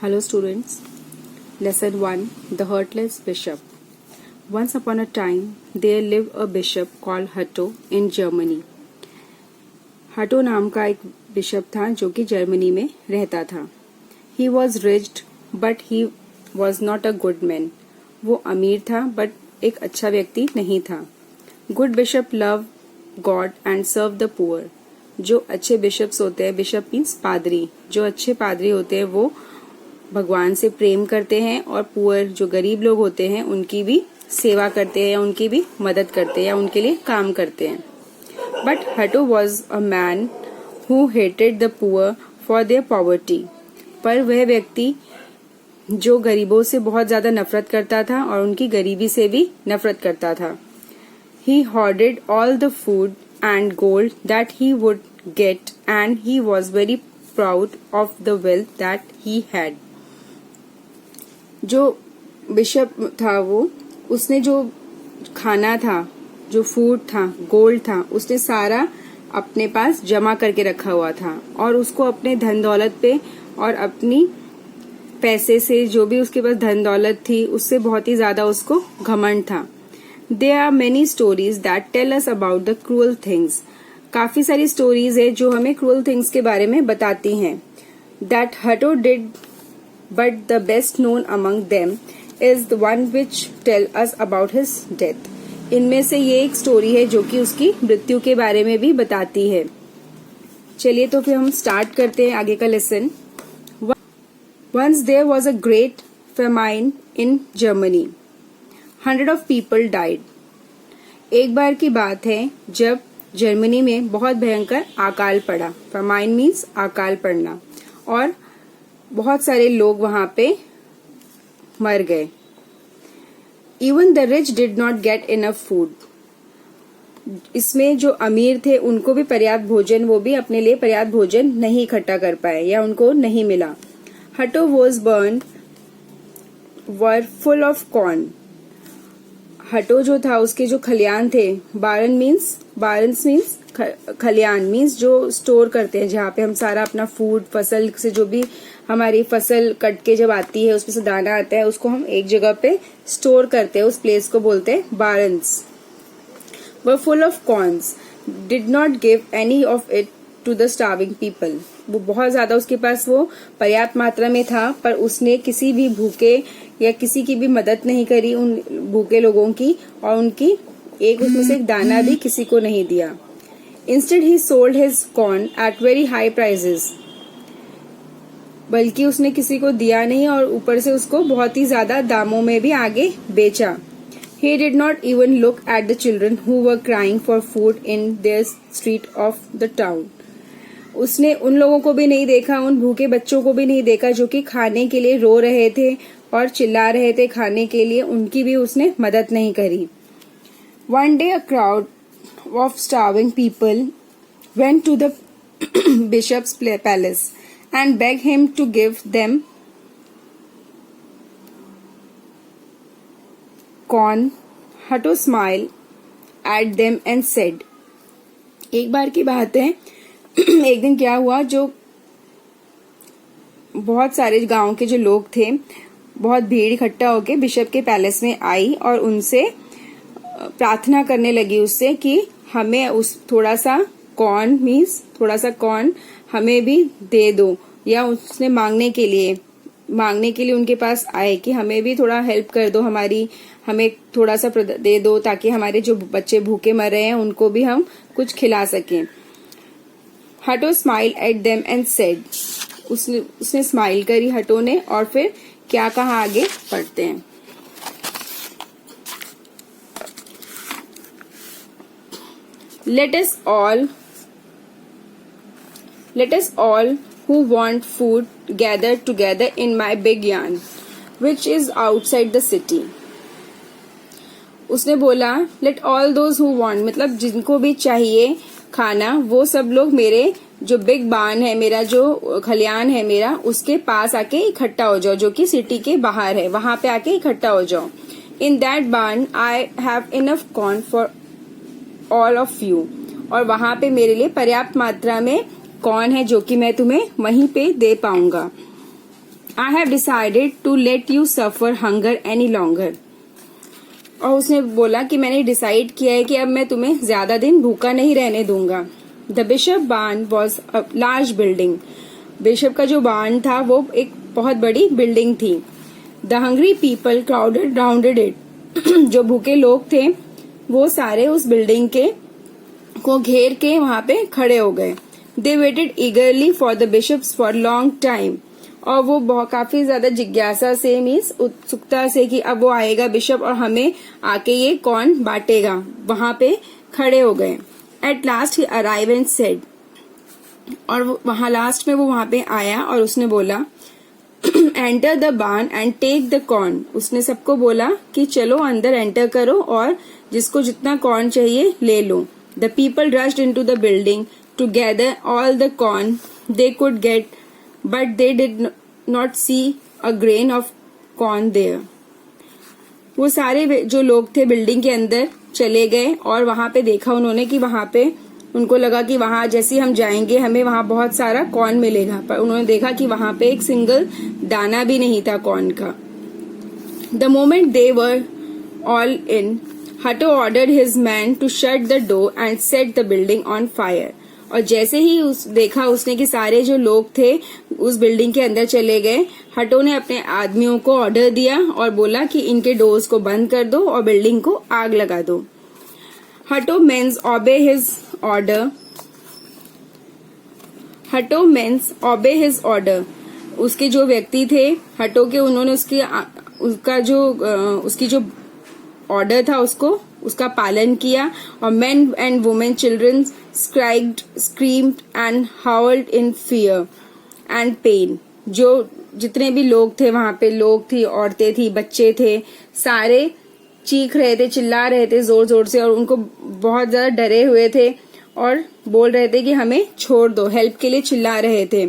Hello students. Lesson 1. The Heartless Bishop. Once upon a time, there lived a bishop called Hatto in Germany. हटो नाम का एक bishop था जो कि जर्मनी में रहता था. He was rich, but he was not a good man. वो अमीर था but एक अच्छा व्यक्ति नहीं था. Good bishop loved God and served the poor. जो अच्छे बिशप्स होते हैं, बिशप मीन्स पादरी, जो अच्छे पादरी होते हैं वो भगवान से प्रेम करते हैं और पुअर जो गरीब लोग होते हैं उनकी भी सेवा करते हैं या उनकी भी मदद करते हैं या उनके लिए काम करते हैं. बट हटो was a man who hated the poor for their poverty. पर वह व्यक्ति जो गरीबों से बहुत ज्यादा नफरत करता था और उनकी गरीबी से भी नफरत करता था. ही hoarded all the food and gold that he would get and he was very proud of the wealth that he had. जो बिशप था वो उसने जो खाना था, जो फूड था, गोल्ड था, उसने सारा अपने पास जमा करके रखा हुआ था और उसको अपने धन दौलत पे और अपनी पैसे से जो भी उसके पास धन दौलत थी उससे बहुत ही ज्यादा उसको घमंड था. There are many stories that tell us about the cruel things. काफी सारी स्टोरीज है जो हमें क्रूअल थिंग्स के बारे में बताती हैं. That Hatto did, but the best known among them is the one which tell us about his death. इनमें से ये एक स्टोरी है जो कि उसकी मृत्यु के बारे में भी बताती है. चलिए तो फिर हम स्टार्ट करते हैं आगे का lesson. Once there was a great famine in Germany. 100 of people died. एक बार की बात है जब जर्मनी में बहुत भयंकर अकाल पड़ा. famine मीन्स अकाल पड़ना और बहुत सारे लोग वहां पे मर गए. Even the rich did not get enough food. इसमें जो अमीर थे उनको भी पर्याप्त भोजन, वो भी अपने लिए पर्याप्त भोजन नहीं इकट्ठा कर पाए या उनको नहीं मिला. Hatto was burned were full of corn. हटो जो था उसके जो खलियान थे, बारन मीन्स खलियान मीन्स जो स्टोर करते हैं जहाँ पे हम सारा अपना फूड, फसल से जो भी हमारी फसल कट के जब आती है उसमें से दाना आता है उसको हम एक जगह पे स्टोर करते हैं, उस प्लेस को बोलते हैं barns. Were full of corns, did not give any of it to the starving people. वो बहुत ज्यादा उसके पास वो पर्याप्त मात्रा में था पर उसने किसी भी भूखे या किसी की भी मदद नहीं करी उन भूखे लोगों की और उनकी एक उसमें से एक दाना भी किसी को नहीं दिया. Instead he sold his corn at very high prices. बल्कि उसने किसी को दिया नहीं और ऊपर से उसको बहुत ही ज्यादा दामों में भी आगे बेचा. He did not even look at the children who were crying for food in their street of the town. उसने उन लोगों को भी नहीं देखा, उन भूखे बच्चों को भी नहीं देखा जो कि खाने के लिए रो रहे थे और चिल्ला रहे थे खाने के लिए, उनकी भी उसने मदद नहीं करी. One day a crowd of starving people went to the bishop's palace and begged him to give them corn. Hatto smiled at them and said. एक बार की बात है एक दिन क्या हुआ, जो बहुत सारे गांव के जो लोग थे बहुत भीड़ इकट्ठा होके बिशप के पैलेस में आई और उनसे प्रार्थना करने लगी उससे कि हमें उस थोड़ा सा कॉर्न हमें भी दे दो, या उसने मांगने के लिए उनके पास आए कि हमें भी थोड़ा हेल्प कर दो, हमें थोड़ा सा दे दो ताकि हमारे जो बच्चे भूखे मर रहे हैं उनको भी हम कुछ खिला सकें. हटो smile at them and said. उसने स्माइल करी हटो ने और फिर क्या कहा आगे पढ़ते हैं. Let us all who want food gather together in my big yarn, which is outside the city. उसने बोला let all those who want, मतलब जिनको भी चाहिए खाना वो सब लोग मेरे जो बिग बार्न है, मेरा जो खलियान है मेरा, उसके पास आके इकट्ठा हो जाओ जो कि सिटी के बाहर है, वहां पे आके इकट्ठा हो जाओ. In that barn I have enough corn for all of you. और वहां पे मेरे लिए पर्याप्त मात्रा में कॉर्न है जो कि मैं तुम्हें वहीं पे दे पाऊंगा. I have decided to let you suffer hunger any longer. और उसने बोला कि मैंने डिसाइड किया है कि अब मैं तुम्हें ज्यादा दिन भूखा नहीं रहने दूंगा. The bishop barn was a large building. Bishop का जो बार्न था वो एक बहुत बड़ी बिल्डिंग थी. The hungry people crowded round it. जो भूखे लोग थे वो सारे उस बिल्डिंग के को घेर के वहां पे खड़े हो गए. They waited eagerly for the bishops for long time. और वो काफी ज्यादा जिज्ञासा से मीन्स उत्सुकता से कि अब वो आएगा बिशप और हमें आके ये कौन बांटेगा, वहां पे खड़े हो गए. At last he arrived and said, और वहां लास्ट में वो वहां पे आया और उसने बोला, enter the barn and take the corn. उसने सबको बोला कि चलो अंदर एंटर करो और जिसको जितना कॉर्न चाहिए ले लो. The people rushed into the building to gather all the corn they could get, but they did not see a grain of corn there. वो सारे जो लोग थे बिल्डिंग के अंदर चले गए और वहां पे देखा उन्होंने कि वहां पे उनको लगा कि वहां जैसे हम जाएंगे हमें वहां बहुत सारा कॉर्न मिलेगा, पर उन्होंने देखा कि वहां पे एक सिंगल दाना भी नहीं था कॉर्न का. The moment they were all in, Hatto ordered his man to shut the door and set the building on fire. और जैसे ही देखा उसने कि सारे जो लोग थे उस बिल्डिंग के अंदर चले गए, हटो ने अपने आदमियों को ऑर्डर दिया और बोला कि इनके डोर्स को बंद कर दो और बिल्डिंग को आग लगा दो. हटो मेंस ऑबे हिज ऑर्डर. हटो मेंस ऑबे हिज ऑर्डर. उसके जो व्यक्ति थे हटो के, उन्होंने उसकी जो ऑर्डर था उसका पालन किया. और men and women children screamed and howled in fear and pain. जो जितने भी लोग थे वहां पे, लोग थी, औरतें थी, बच्चे थे, सारे चीख रहे थे, चिल्ला रहे थे जोर जोर से और उनको बहुत ज्यादा डरे हुए थे और बोल रहे थे कि हमें छोड़ दो, हेल्प के लिए चिल्ला रहे थे.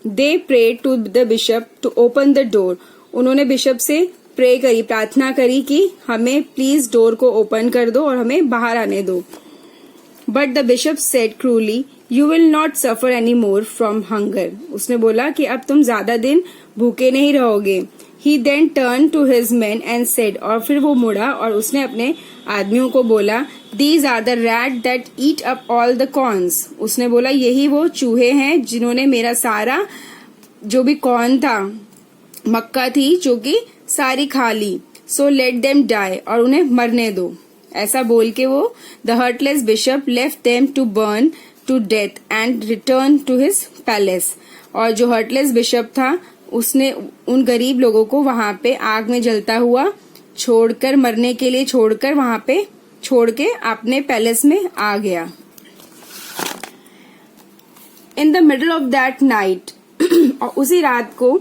They prayed to the bishop to open the door. उन्होंने बिशप से प्रे करी, प्रार्थना करी कि हमें प्लीज डोर को ओपन कर दो और हमें बाहर आने दो. But the bishop said cruelly, you will not suffer any more from hunger. उसने बोला कि अब तुम ज्यादा दिन भूखे नहीं रहोगे. He then turned to his men and said, और फिर वो मुड़ा और उसने अपने आदमियों को बोला, These are the rats that eat up all the corns. उसने बोला यही वो चूहे हैं जिन्होंने मेरा सारा जो भी कॉर्न था, मक्का थी जो कि सारी खा ली. So let them die, और उन्हें मरने दो. ऐसा बोल के वो the heartless bishop left them to burn to death and returned to his palace. और जो heartless bishop था उसने उन गरीब लोगों को वहां पे आग में जलता हुआ छोड़कर, मरने के लिए छोड़कर वहां पे छोड़ के अपने पैलेस में आ गया. In the middle of that night, और उसी रात को,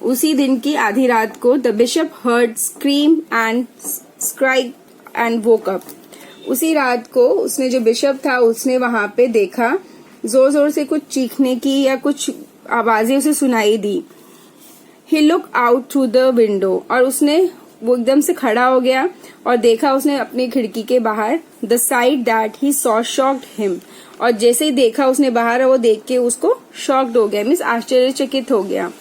उसी दिन की आधी रात को, the bishop heard scream and shriek and woke up. उसी रात को उसने, जो बिशप था, उसने वहां पे देखा, जोर जोर से कुछ चीखने की या कुछ आवाजें उसे सुनाई दी. He looked out through the window, और वो एकदम से खड़ा हो गया और देखा उसने अपनी खिड़की के बाहर. The sight that he saw shocked him, और जैसे ही देखा उसने बाहर, वो देख के उसको शॉक्ड हो गया, मीन्स आश्चर्यचकित हो गया.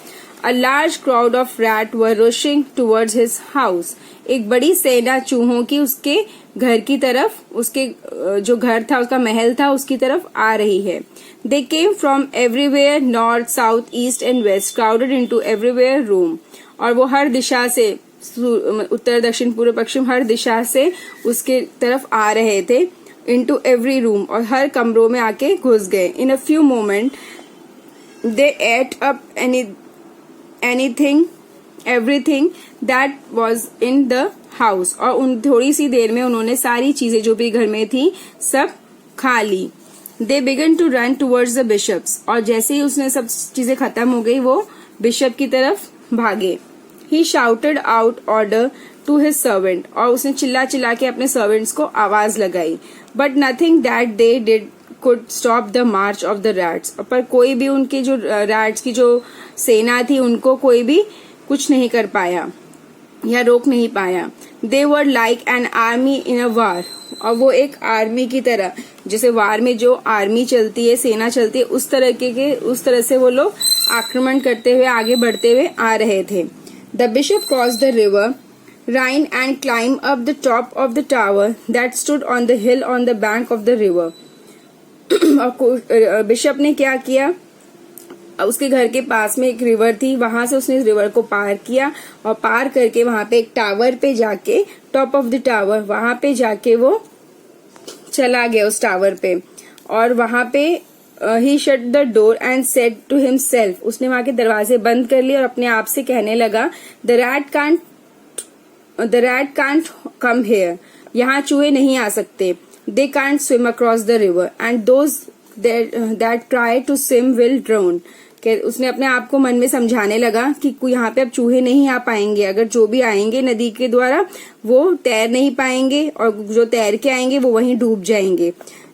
A large crowd of rats were rushing towards his house. एक बड़ी सेना चूहों की उसके घर की तरफ, उसके जो घर था, उसका महल था, उसकी तरफ आ रही है. They came from everywhere, north, south, east and west, crowded into everywhere room. और वो हर दिशा से, उत्तर, दक्षिण, पूर्व, पश्चिम, हर दिशा से उसके तरफ आ रहे थे. Into every room, और हर कमरों में आके घुस गए. In a few moments, they ate up everything that was in the house. और उन थोड़ी सी देर में उन्होंने सारी चीजें जो भी घर में थी सब खा ली. They began to run towards the bishops, और जैसे ही उसने सब चीजें खत्म हो गई वो बिशप की तरफ भागे. He shouted out order to his servant, और उसने चिल्ला चिल्ला के अपने सर्वेंट्स को आवाज लगाई. But nothing that they did could stop the march of the rats. पर कोई भी उनके जो रैट्स की जो सेना थी उनको कोई भी कुछ नहीं कर पाया या रोक नहीं पाया. They were like an army in a war, और वो एक आर्मी की तरह, जैसे वार में जो आर्मी चलती है, सेना चलती है, उस तरह से वो लोग आक्रमण करते हुए आगे बढ़ते हुए आ रहे थे। The bishop cross the river Rhine and climbed up the top of the tower that stood on the hill on the bank of the river. और बिशप ने क्या किया, उसके घर के पास में एक रिवर थी, वहां से उसने इस रिवर को पार किया और पार करके वहां पे एक टावर पे जाके, टॉप ऑफ द टावर, वहां पे जाके वो चला गया उस टावर पे। और वहां पे ही shut the door and said to himself, उसने वहां के दरवाजे बंद कर लिए और अपने आप से कहने लगा, the rat can't come here, यहाँ चूहे नहीं आ सकते। They can't swim across the river and those that try to swim will drown. उसने अपने आप को मन में समझाने लगा कि यहाँ पे अब चूहे नहीं आ पाएंगे, अगर जो भी आएंगे नदी के द्वारा वो तैर नहीं पाएंगे और जो तैर के आएंगे वो वहीं डूब जाएंगे।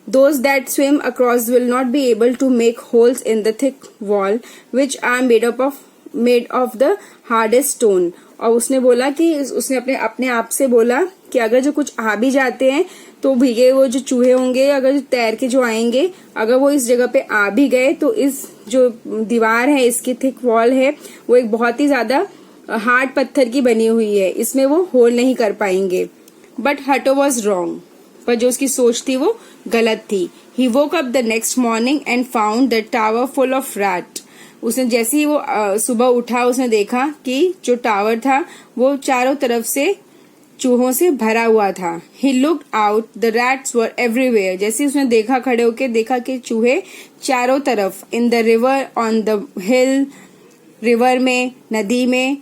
Those that swim across will not be able to make holes in the thick wall which are made of the hardest stone। और उसने बोला कि उसने अपने आप से बोला कि अगर जो कुछ आ भी जाते हैं तो भीगे वो जो चूहे होंगे, अगर तैर के जो आएंगे, अगर वो इस जगह पे आ भी गए तो इस जो दीवार है, इसकी थिक वॉल है, वो एक बहुत ही ज्यादा हार्ड पत्थर की बनी हुई है, इसमें वो होल नहीं कर पाएंगे। बट हटो वॉज रॉन्ग, पर जो उसकी सोच थी वो गलत थी। He woke up the next morning and found the tower full of rat. उसने जैसे ही वो सुबह उठा, उसने देखा कि जो टावर था वो चारों तरफ से चूहों से भरा हुआ था। He looked out, the rats were everywhere. जैसे उसने देखा, खड़े होके देखा कि चूहे चारों तरफ, in the river, on the hill, river में, नदी में,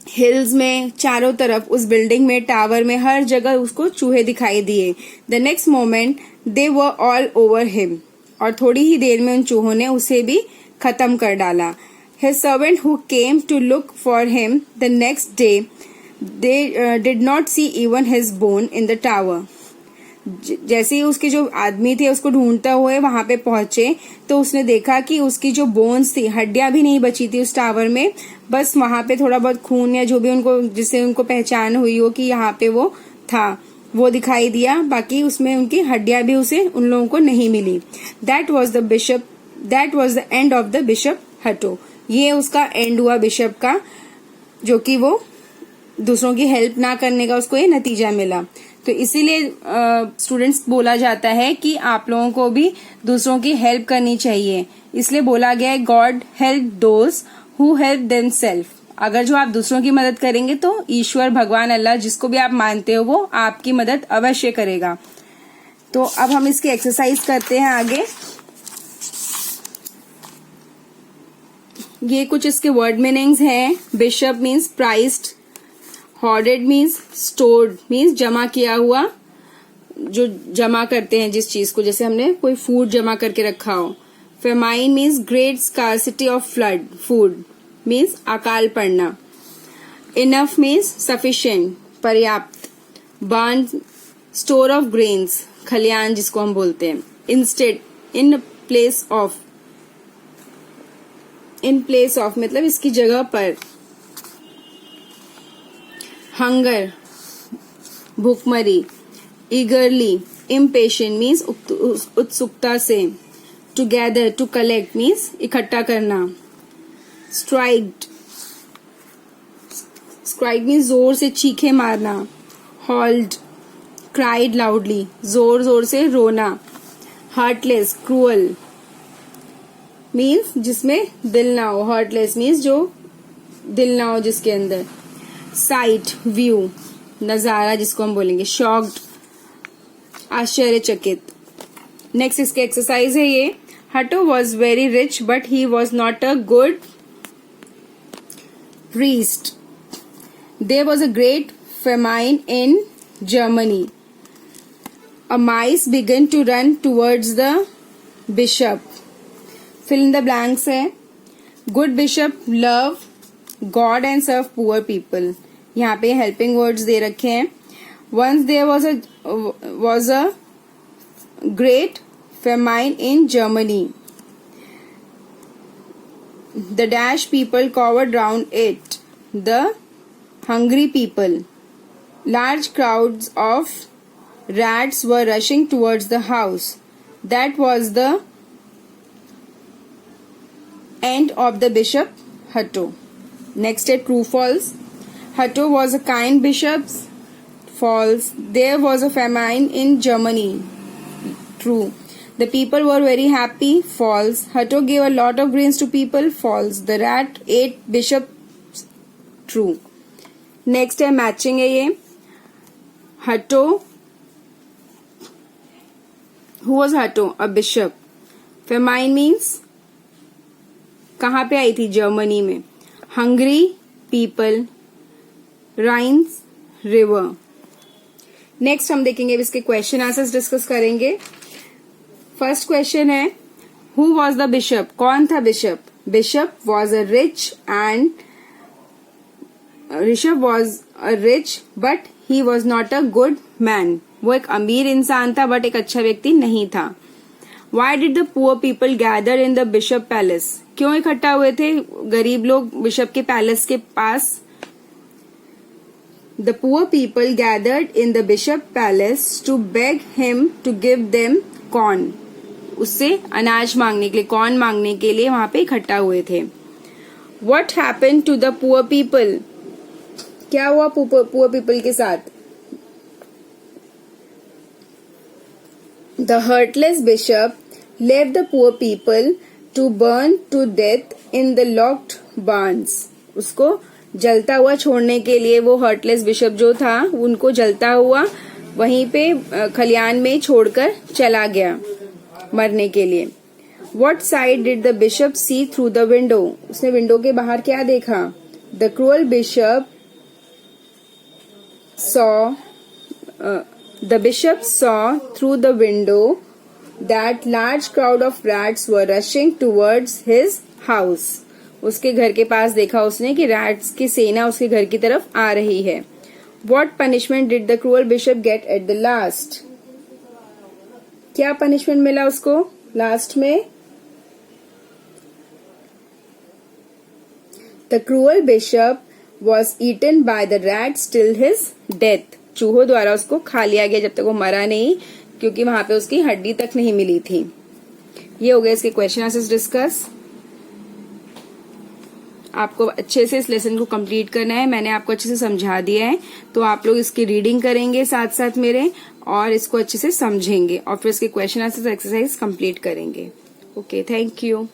हिल्स में, चारों तरफ, उस बिल्डिंग में, टावर में, हर जगह उसको चूहे दिखाई दिए। The next moment they were all over him, और थोड़ी ही देर में उन चूहों ने उसे भी खत्म कर डाला। His servant who came to look for him the next day, they did not see even his bone in the tower. जैसे ही उसके जो आदमी थे उसको ढूंढते हुए वहां पे पहुंचे तो उसने देखा कि उसकी जो बोन्स थी, हड्डियां भी नहीं बची थी उस टावर में, बस वहां पे थोड़ा बहुत खून या जो भी उनको, जिससे उनको पहचान हुई हो कि यहाँ पे वो था, वो दिखाई दिया। बाकी उसमें उनकी हड्डियां भी उसे, उन लोगों को नहीं मिली। That was the end of the bishop Hatto. ये उसका एंड हुआ बिशप का, जो कि वो दूसरों की हेल्प ना करने का उसको ये नतीजा मिला। तो इसीलिए स्टूडेंट्स बोला जाता है कि आप लोगों को भी दूसरों की हेल्प करनी चाहिए। इसलिए बोला गया है, God help those who help themselves. अगर जो आप दूसरों की मदद करेंगे तो ईश्वर, भगवान, अल्लाह, जिसको भी आप मानते हो, वो आपकी मदद अवश्य करेगा। तो अब हम इसकी एक्सरसाइज करते हैं आगे। ये कुछ इसके वर्ड मीनिंग्स हैं। Bishop means priest, hoarded means stored, means जमा किया हुआ, जो जमा करते हैं जिस चीज को, जैसे हमने कोई फूड जमा करके रखा हो। Famine means great scarcity of flood, food means अकाल पड़ना। इनफ मीन्स सफिशिएंट, पर्याप्त। बर्न स्टोर ऑफ ग्रेन्स, खलियान जिसको हम बोलते हैं। Instead, in place of, in place of मतलब इसकी जगह पर। हंगर, भूखमरी। ईगरली, इम्पेशेंट मीन्स उत्सुकता से। टुगेदर, टू कलेक्ट मीन्स इकट्ठा करना। स्ट्राइक्ड, स्ट्राइक मीन्स जोर से चीखे मारना। हॉल्ड, क्राइड लाउडली, जोर जोर से रोना। हार्टलेस, क्रूअल मीन्स जिसमें दिल ना हो। हार्टलेस मीन्स जो दिल ना हो जिसके अंदर। साइट, व्यू, नजारा जिसको हम बोलेंगे। शॉक्ड, आश्चर्यचकित। नेक्स्ट इसके एक्सरसाइज है ये। हटो was very rich but he was not a good priest. There was a great famine in Germany. A mice began to run towards the bishop. Fill in the blanks है. Good bishop love God and serve poor people. यहाँ पे helping words दे रखे हैं. Once there was a great famine in Germany. The dash people cowered round it. The hungry people. Large crowds of rats were rushing towards the house. That was the End of the Bishop Hatto. Next है true false. Hatto was a kind bishop. False. There was a famine in Germany. True. The people were very happy. False. Hatto gave a lot of grains to people. False. The rat ate bishop. True. Next है matching है ये. Hatto. Who was Hatto? A bishop. Famine means कहाँ पे आई थी? Germany में. Hungry people. Rhines river. Next हम देखेंगे इसके क्वेश्चन आंसर्स डिस्कस करेंगे. फर्स्ट क्वेश्चन है हु वॉज द बिशप. कौन था bishop? Bishop was a rich but he was not a good man. वो एक अमीर इंसान था बट एक अच्छा व्यक्ति नहीं था. Why did the poor people gather in the bishop palace. क्यों इकट्ठा हुए थे गरीब लोग बिशप के पैलेस के पास? The poor people gathered in the bishop palace to beg him to give them corn. उससे अनाज मांगने के लिए, कॉर्न मांगने के लिए वहां पे इकट्ठा हुए थे. What happened to the poor people? क्या हुआ poor people के साथ? The heartless bishop left the poor people to burn to death in the locked barns. उसको जलता हुआ छोड़ने के लिए वो हर्टलेस बिशप जो था उनको जलता हुआ वहीं पे खलियान में छोड़कर चला गया मरने के लिए. What side did the bishop see through the window? उसने विंडो के बाहर क्या देखा? The cruel bishop saw through the window that large crowd of rats were rushing towards his house. उसके घर के पास देखा उसने कि रैट्स की सेना उसके घर की तरफ आ रही है. What punishment did the cruel bishop get at the last? क्या पनिशमेंट मिला उसको लास्ट में? The cruel bishop was eaten by the rats till his death. चूहों द्वारा उसको खा लिया गया जब तक वो मरा नहीं, क्योंकि वहां पे उसकी हड्डी तक नहीं मिली थी. ये हो गया इसके क्वेश्चन आंसर्स डिस्कस. आपको अच्छे से इस लेसन को कंप्लीट करना है. मैंने आपको अच्छे से समझा दिया है, तो आप लोग इसकी रीडिंग करेंगे साथ साथ मेरे और इसको अच्छे से समझेंगे और फिर इसके क्वेश्चन आंसर्स एक्सरसाइज कंप्लीट करेंगे. Okay, thank you.